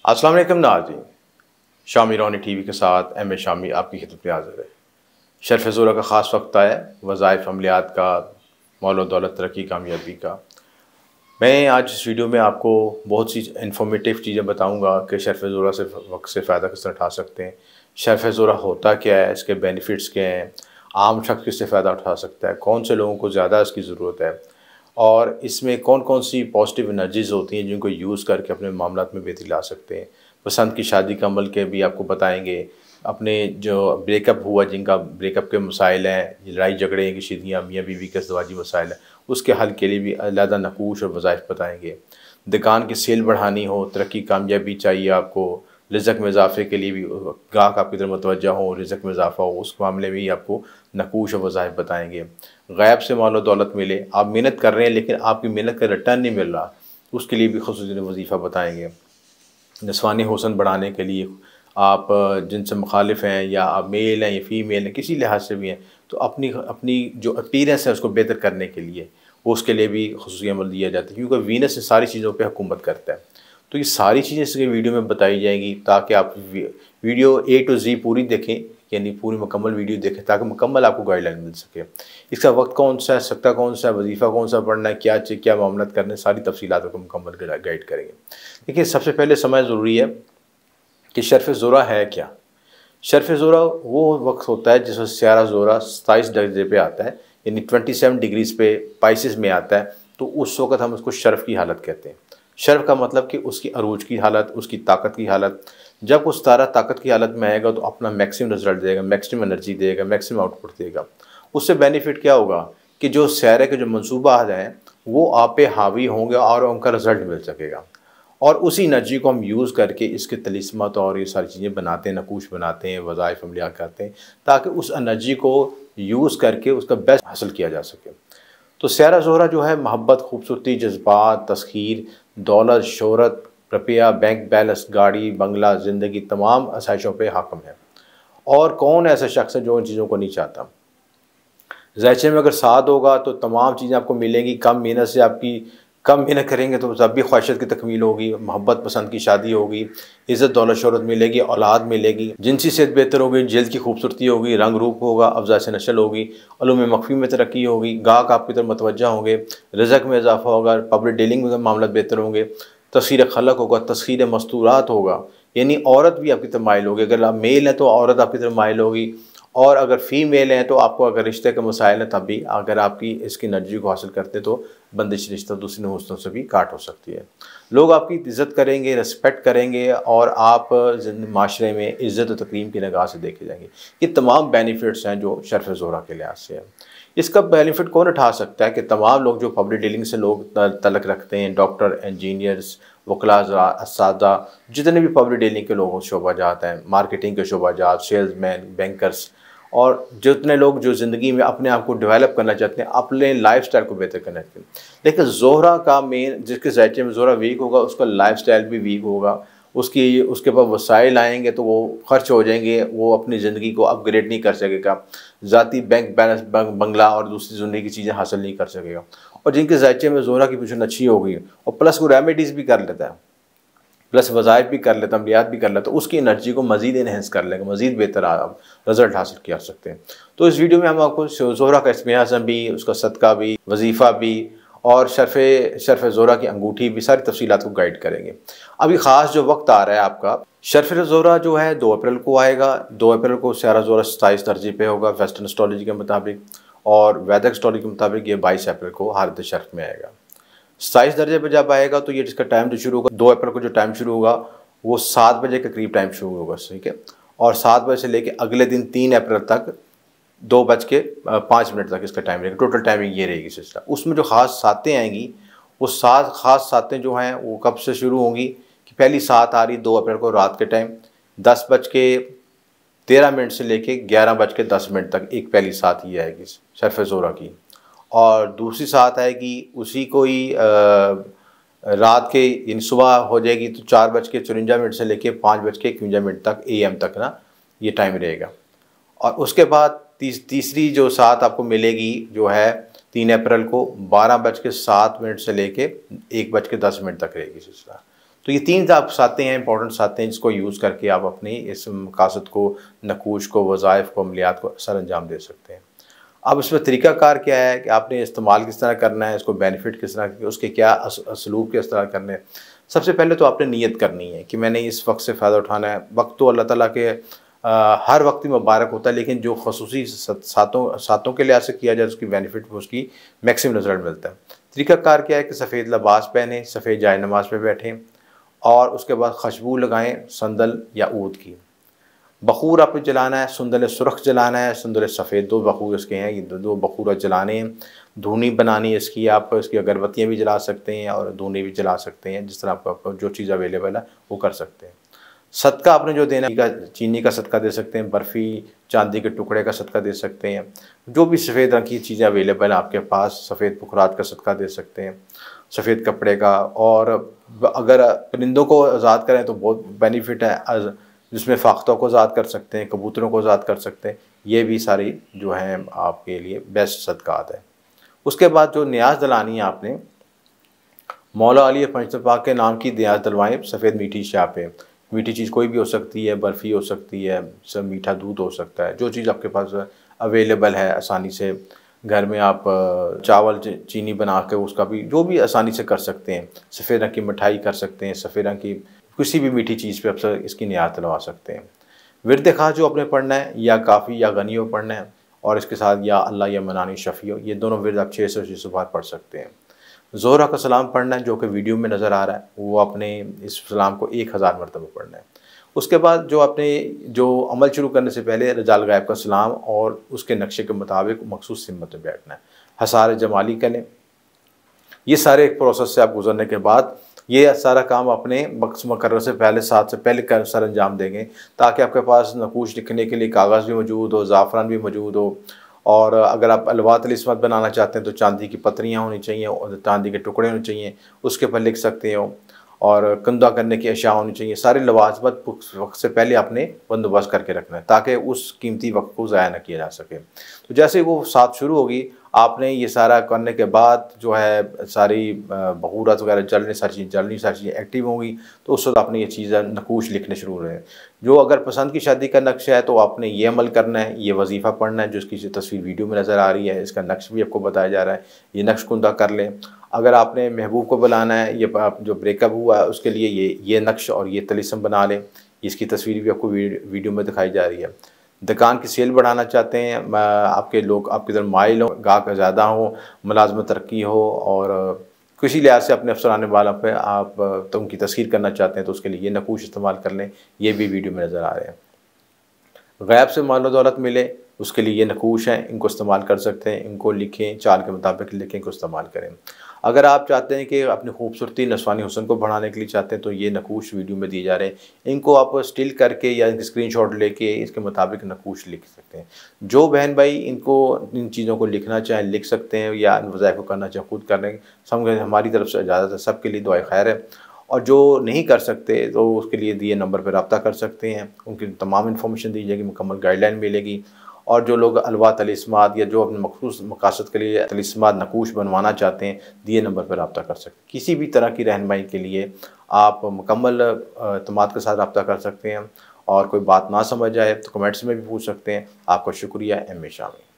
अस्सलाम वालेकुम नाज़रीन, शामी रोनी टीवी के साथ एम ए शामी आपकी खिदमत में हाज़िर है। शर्फ़ ज़ोरा का ख़ास वक्त आया, वज़ाइफ अमलियात का, मौल दौलत तरक्की कामयाबी का। मैं आज इस वीडियो में आपको बहुत सी इन्फॉर्मेटिव चीज़ें बताऊंगा कि शर्फ़ ज़ोरा से वक्त से फ़ायदा किस तरह उठा सकते हैं, शर्फ़ ज़ोरा होता क्या है, इसके बेनिफिट्स क्या हैं, आम शख्स किससे फ़ायदा उठा सकता है, कौन से लोगों को ज़्यादा इसकी ज़रूरत है और इसमें कौन कौन सी पॉजिटिव एनर्जीज़ होती हैं जिनको यूज़ करके अपने मामलात में बेहतरी ला सकते हैं। पसंद की शादी का अमल के भी आपको बताएंगे, अपने जो ब्रेकअप हुआ जिनका ब्रेकअप के मसाइल हैं, लड़ाई झगड़े की शिदियाँ मियाँ बीवी के ज़वाजी मसाइल हैं, उसके हल के लिए भी अलहदा नकूश और वज़ाइफ बताएंगे। दुकान की सेल बढ़ानी हो, तरक्की कामयाबी चाहिए आपको, रिज़्क़ में इजाफ़े के लिए भी गाहक आपकी तरफ मुतवज्जा हो, रिज़्क़ में इजाफ़ा हो, उस मामले में ही आपको नकूश और वज़ाइफ बताएंगे। गैब से माल दौलत मिले, आप मेहनत कर रहे हैं लेकिन आपकी मेहनत का रिटर्न नहीं मिल रहा, उसके लिए भी ख़ुसूसी वजीफ़ा बताएंगे। नस्वानी हुस्न बढ़ाने के लिए आप जिनसे मुखालिफ हैं या आप मेल हैं या फ़ीमेल हैं, किसी लिहाज से भी हैं, तो अपनी अपनी जो अपीयरेंस है उसको बेहतर करने के लिए उसके लिए भी ख़ुसूसी अमल दिया जाता है, क्योंकि वीनस इन सारी चीज़ों पे हुकूमत करता है। तो ये सारी चीज़ें इसके वीडियो में बताई जाएंगी ताकि आप वीडियो ए टू ज़ी पूरी देखें, यानी पूरी मुकम्मल वीडियो देखें ताकि मुकम्मल आपको गाइडलाइन मिल सके। इसका वक्त कौन सा है, सकता कौन सा है, वजीफ़ा कौन सा पढ़ना है, क्या मामलत करने, सारी तफसीलात को मुकम्मल गाइड करेंगे। देखिए, सबसे पहले समझ ज़रूरी है कि शर्फ़ ज़ोरा है क्या। शर्फ़ ज़ोरा वो वक्त होता है जिसमें स्यारा ज़ोरा 27 दर्जे पे आता है, यानी 27 डिग्रीज़ पे पाइसिस में आता है, तो उस वक़्त हम उसको शर्फ़ की हालत कहते हैं। शर्फ़ का मतलब कि उसकी अरूज की हालत, उसकी ताकत की हालत। जब उस तारा ताकत की हालत में आएगा तो अपना मैक्सिमम रिज़ल्ट देगा, मैक्सिमम एनर्जी देगा, मैक्सिमम आउटपुट देगा। उससे बेनिफिट क्या होगा कि जो स्यारे के जो मनसूबा हैं वो आप पे हावी होंगे और उनका रिज़ल्ट मिल सकेगा। और उसी एनर्जी को हम यूज़ करके इसके तलिस्मत और ये सारी चीज़ें बनाते हैं, नकूश बनाते हैं, वज़ाइफ अमलियात करते हैं ताकि उस एनर्जी को यूज़ करके उसका बेस्ट हासिल किया जा सके। तो स्यारा ज़ोहरा जो है मोहब्बत, खूबसूरती, जज्बात, तस्खीर, दौलत, शोहरत, रुपया, बैंक बैलेंस, गाड़ी, बंगला, ज़िंदगी, तमाम आसाइशों पे हाकिम है। और कौन ऐसा शख्स है जो इन चीज़ों को नहीं चाहता। ज़ायचे में अगर साथ होगा तो तमाम चीज़ें आपको मिलेंगी, कम मेहनत करेंगे तो तब भी ख्वाहिशत की तकमील होगी, मोहब्बत, पसंद की शादी होगी, इज़्ज़त, दौलत, शोहरत मिलेगी, औलाद मिलेगी, जिनसी सेहत बेहतर होगी, जल्द की खूबसूरती होगी, रंग रूप होगा, अफजाइश नस्ल होगी, उलूम मख्फी में तरक्की होगी, गाहक आपकी तरफ मुतवज्जा होंगे, रिज़्क़ में इजाफ़ा होगा, पब्लिक डीलिंग में मामला बेहतर होंगे, तस्खीर खलक होगा, तस्खीर मस्तूरात होगा, यानी औरत भी आपकी तरफ माइल होगी। अगर आप मेल हैं तो औरत आपकी तरफ माइल होगी, और अगर फ़ीमेल हैं तो आपको अगर रिश्ते के मसाइल हैं तब भी अगर आपकी इसकी एनर्जी को हासिल करते तो बंदिश रिश्ता दूसरे हुस्नों से भी काट हो सकती है। लोग आपकी इज़्ज़त करेंगे, रिस्पेक्ट करेंगे और आप माशरे में इज़्ज़त और तकरीम की निगाह से देखे जाएंगे। ये तमाम बेनिफिट्स हैं जो शर्फ़ ज़ोहरा के लिहाज से है। इसका बेनिफिट कौन उठा सकता है कि तमाम लोग जो पब्लिक डीलिंग से लोग तल्लुक़ रखते हैं, डॉक्टर, इंजीनियर्स, वकला, असातिज़ा, जितने भी पब्लिक डीलिंग के लोग शोबाजात हैं, मार्केटिंग के शोबाजात, सेल्समैन, बैंकर्स और जितने लोग जो ज़िंदगी में अपने आप को डेवलप करना चाहते हैं, अपने लाइफ़स्टाइल को बेहतर करना चाहते हैं। लेकिन ज़ोहरा का मेन, जिसके ज़ायचे में ज़ोहरा वीक होगा उसका लाइफ़स्टाइल भी वीक होगा, उसके पास वसाइल आएंगे तो वो ख़र्च हो जाएंगे, वो अपनी ज़िंदगी को अपग्रेड नहीं कर सकेगा, ज़ाती बैंक बैलेंस, बंगला और दूसरी ज़िंदगी की चीज़ें हासिल नहीं कर सकेगा। और जिनके ज़ायचे में ज़ोहरा की पोजीशन अच्छी हो गई और प्लस वो रेमेडीज़ भी कर लेता है, प्लस वज़ाइफ भी कर लेता, अमलियात भी कर लेता, तो उसकी एनर्जी को मज़ीद इन्हेंस कर लेगा, मज़ीद बेहतर आप रिज़ल्ट हासिल कर सकते हैं। तो इस वीडियो में हम आपको ज़ोहरा का इस्मे आज़म भी, उसका सदका भी, वजीफ़ा भी और शर्फ़ ज़ोहरा की अंगूठी भी, सारी तफसीलात को गाइड करेंगे। अभी ख़ास जो वक्त आ रहा है आपका, शर्फ़ ज़ोहरा जो है 2 अप्रैल को आएगा। 2 अप्रैल को स्यारा ज़ोहरा 27 दर्जे पे होगा वेस्टर्न एस्ट्रोलॉजी के मुताबिक, और वैदिक एस्ट्रोलॉजी के मुताबिक ये 22 अप्रैल को हालत शर्फ़ में आएगा। 27 दर्जे पर जब आएगा तो ये जिसका टाइम जो शुरू होगा 2 अप्रैल को, जो टाइम शुरू होगा वो 7 बजे के करीब टाइम शुरू होगा, ठीक है। और 7 बजे से लेके अगले दिन 3 अप्रैल तक 2:05 तक इसका टाइम रहेगा। टोटल टाइमिंग ये रहेगी सिस्टम। उसमें जो ख़ास सातें आएंगी वो 7 ख़ास सातें जो हैं वो कब से शुरू होंगी कि पहली सात आ रही 2 अप्रैल को रात के टाइम 10:13 से लेके 11:10 तक एक पहली सात ये आएगी शर्फ़ ज़ोहरा की। और दूसरी सात आएगी उसी को ही रात के, इन सुबह हो जाएगी तो 4:54 से लेके 5:51 तक AM तक ना ये टाइम रहेगा। और उसके बाद तीसरी जो सात आपको मिलेगी जो है 3 अप्रैल को 12:07 से लेके 1:10 तक रहेगी सिलसिला। तो ये 3 आप सातें हैं, इंपॉर्टेंट सातें हैं, जिसको यूज़ करके आप अपनी इस मकासद को, नकूश को, वज़ाइफ को, अमलियात को सर अंजाम दे सकते हैं। अब इसमें तरीक़ाकार क्या है कि आपने इस्तेमाल किस तरह करना है, इसको बेनिफिट किस तरह, उसके क्या असलूब किस तरह करने हैं। सबसे पहले तो आपने नीयत करनी है कि मैंने इस वक्त से फ़ायदा उठाना है। वक्त तो अल्लाह ताला के हर वक्त ही मुबारक होता है, लेकिन जो खसूसी सातों के लिहाज से किया जाए उसकी बेनिफिट उसकी मैक्सिमम रिजल्ट मिलता है। तरीक़ाकार क्या है कि सफ़ेद लिबास पहने, सफ़ेद जाए नमाज पे बैठें और उसके बाद खुशबू लगाएँ संदल या ऊद की। बखूर आपने जलाना है, सुंदल सुरख जलाना है, सुंदल सफ़ेद, 2 बखूर इसके हैं, ये 2 बखूर जलाने हैं। धूनी बनानी है इसकी, आप इसकी अगरबत्तियाँ भी जला सकते हैं और धूनी भी जला सकते हैं, जिस तरह आपको जो चीज़ अवेलेबल है वो कर सकते हैं। सदका आपने जो देना है, चीनी का सदका दे सकते हैं, बर्फ़ी, चांदी के टुकड़े का सदका दे सकते हैं, जो भी सफ़ेद रंग की चीज़ें अवेलेबल हैं आपके पास, सफ़ेद पुखरात का सदका दे सकते हैं, सफ़ेद कपड़े का। और अगर परिंदों को आज़ाद करें तो बहुत बेनिफिट है, जिसमें फ़ाख्तों को आज़ाद कर सकते हैं, कबूतरों को आज़ाद कर सकते हैं। ये भी सारी जो हैं आपके लिए बेस्ट सदक़ात है। उसके बाद जो नियाज़ दिलानी है आपने, मौला अली पंजतन पाक के नाम की नियाज़ दिलवाएँ सफ़ेद मीठी शाह पे। मीठी चीज़ कोई भी हो सकती है, बर्फ़ी हो सकती है, सब मीठा दूध हो सकता है, जो चीज़ आपके पास अवेलेबल है आसानी से घर में, आप चावल चीनी बना के उसका भी जो भी आसानी से कर सकते हैं। सफ़ेद रंग की मिठाई कर सकते हैं, सफ़ेद रंग की किसी भी मीठी चीज़ पे आप इसकी नियाज़ दिलवा सकते हैं। विर्द ख़ास जो आपने पढ़ना है, या काफ़ी या गनियो पढ़ना है, और इसके साथ या अल्लाह या मनानी शफ़ियो, ये दोनों विर्द आप 600 बार पढ़ सकते हैं। ज़ोहरा का सलाम पढ़ना है, जो कि वीडियो में नज़र आ रहा है, वो आपने इस सलाम को 1000 मरतबा पढ़ना है। उसके बाद जो आपने जो अमल शुरू करने से पहले रजाल गायब का सलाम और उसके नक्शे के मुताबिक मखसूस सिमत में बैठना है। हसार जमाली करें। ये सारे एक प्रोसेस से आप गुजरने के बाद ये सारा काम अपने वक्त मुकर्रर से पहले, साथ से पहले कर सर अंजाम देंगे, ताकि आपके पास नकूश लिखने के लिए कागज़ भी मौजूद हो, ज़ाफ़रान भी मौजूद हो। और अगर आप अलवा तलिस्मत बनाना चाहते हैं तो चांदी की पत्रियाँ होनी चाहिए और चांदी के टुकड़े होने चाहिए, उसके ऊपर लिख सकते हो। और कंधा करने की अशिया होनी चाहिए। सारे लवाजमत वक्त से पहले आपने बंदोबस्त करके रखना है, ताकि उस कीमती वक्त को ज़ाया न किया जा सके। तो जैसे ही वो साथ शुरू होगी, आपने ये सारा करने के बाद जो है सारी बखूरत वगैरह जलनी, सारी चीज़ें एक्टिव होंगी, तो उस वक्त आपने ये चीज़ें नकूश लिखने शुरू हो रहे हैं। जो अगर पसंद की शादी का नक्शा है तो आपने ये अमल करना है, ये वजीफ़ा पढ़ना है, जो इसकी तस्वीर वीडियो में नज़र आ रही है, इसका नक्श भी आपको बताया जा रहा है, ये नक्श कुंदा कर लें। अगर आपने महबूब को बुलाना है, ये जो ब्रेकअप हुआ है उसके लिए ये नक्श और ये तलिस्म बना लें, इसकी तस्वीर भी आपको वीडियो में दिखाई जा रही है। दुकान की सेल बढ़ाना चाहते हैं, आपके लोग आपकी तरफ माइल हो, गाहक ज़्यादा हो, मुलाजमत तरक्की हो, और किसी लिहाज से अपने अफसरान वाला पे आप तो उनकी तस्खीर करना चाहते हैं, तो उसके लिए ये नकूश इस्तेमाल कर लें, ये भी वीडियो में नज़र आ रहे हैं। गैब से माल दौलत मिले, उसके लिए ये नकूश हैं, इनको इस्तेमाल कर सकते हैं, इनको लिखें, चाल के मुताबिक लिखें, इनको इस्तेमाल करें। अगर आप चाहते हैं कि अपनी खूबसूरती नस्वानी हुस्न को बढ़ाने के लिए चाहते हैं, तो ये नकूश वीडियो में दिए जा रहे हैं, इनको आप स्टिल करके या इनके स्क्रीनशॉट लेके इसके मुताबिक नकूश लिख सकते हैं। जो बहन भाई इनको इन चीज़ों को लिखना चाहें लिख सकते हैं, या इन वज़ाइफ को करना चाहें खुद कर लें। हमारी तरफ से इजाज़त है, सबके लिए दुआ खैर है। और जो नहीं कर सकते तो उसके लिए दिए नंबर पर रब्ता कर सकते हैं, उनकी तमाम इन्फॉर्मेशन दी जाएगी, मुकम्मल गाइडलाइन मिलेगी। और जो लोग अलवा तलिस्मात या जो अपने मखसूस मकासद के लिए तलिस्मात नकूश बनवाना चाहते हैं, दिए नंबर पर रब्ता कर सकते हैं। किसी भी तरह की रहनुमाई के लिए आप मुकम्मल एतमाद के साथ रब्ता कर सकते हैं, और कोई बात ना समझ आए तो कमेंट्स में भी पूछ सकते हैं। आपका शुक्रिया। M A Shami.